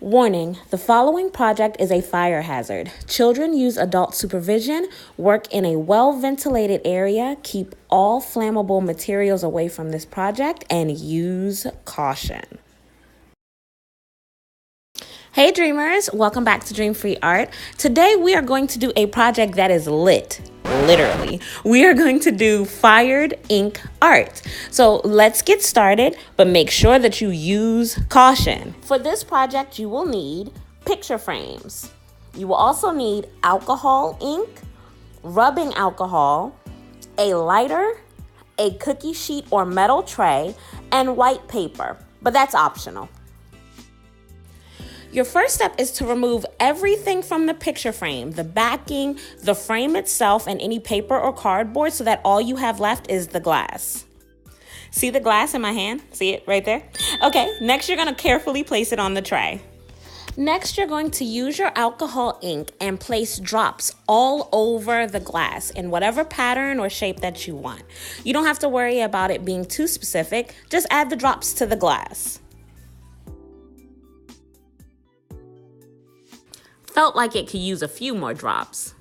Warning, the following project is a fire hazard. Children use adult supervision, work in a well-ventilated area, keep all flammable materials away from this project, and use caution. Hey dreamers, welcome back to Dream Free Art. Today we are going to do a project that is lit. Literally, we are going to do fired ink art. So let's get started, but make sure that you use caution. For this project, you will need picture frames. You will also need alcohol ink, rubbing alcohol, a lighter, a cookie sheet or metal tray, and white paper, but that's optional. Your first step is to remove everything from the picture frame, the backing, the frame itself, and any paper or cardboard so that all you have left is the glass. See the glass in my hand? See it right there? Okay, next you're going to carefully place it on the tray. Next, you're going to use your alcohol ink and place drops all over the glass in whatever pattern or shape that you want. You don't have to worry about it being too specific. Just add the drops to the glass. Felt like it could use a few more drops.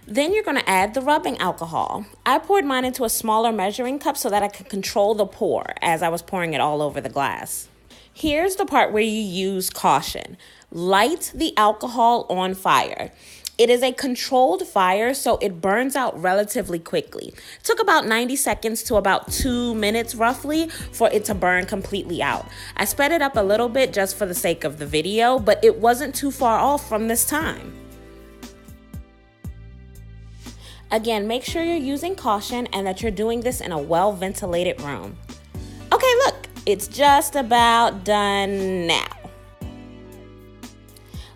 Then you're going to add the rubbing alcohol. I poured mine into a smaller measuring cup so that I could control the pour as I was pouring it all over the glass. Here's the part where you use caution. Light the alcohol on fire. It is a controlled fire, so it burns out relatively quickly. It took about 90 seconds to about 2 minutes roughly for it to burn completely out. I sped it up a little bit just for the sake of the video, but it wasn't too far off from this time. Again, make sure you're using caution and that you're doing this in a well-ventilated room. Okay, look, it's just about done now.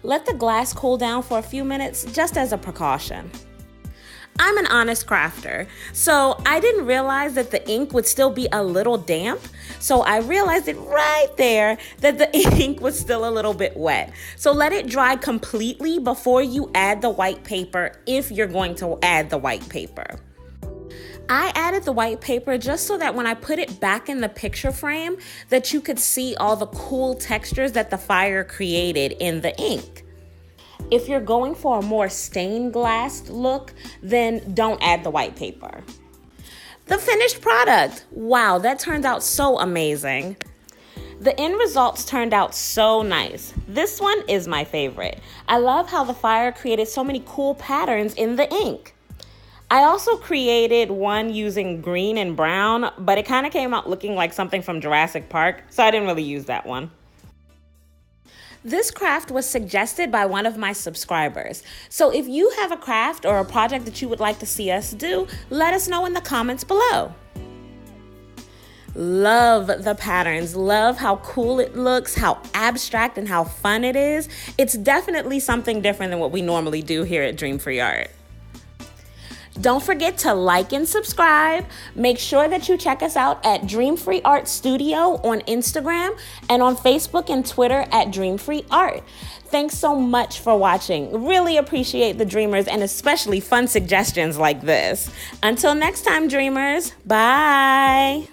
Let the glass cool down for a few minutes just as a precaution. I'm an honest crafter, so I didn't realize that the ink would still be a little damp. So I realized it right there that the ink was still a little bit wet. So let it dry completely before you add the white paper if you're going to add the white paper. I added the white paper just so that when I put it back in the picture frame, that you could see all the cool textures that the fire created in the ink. If you're going for a more stained glass look, then don't add the white paper. The finished product. Wow, that turned out so amazing. The end results turned out so nice. This one is my favorite. I love how the fire created so many cool patterns in the ink. I also created one using green and brown, but it kind of came out looking like something from Jurassic Park, so I didn't really use that one. This craft was suggested by one of my subscribers. So if you have a craft or a project that you would like to see us do, let us know in the comments below. Love the patterns, love how cool it looks, how abstract and how fun it is. It's definitely something different than what we normally do here at Dream Free Art. Don't forget to like and subscribe. Make sure that you check us out at Dream Free Art Studio on Instagram and on Facebook and Twitter at Dream Free Art. Thanks so much for watching. Really appreciate the dreamers and especially fun suggestions like this. Until next time, dreamers. Bye.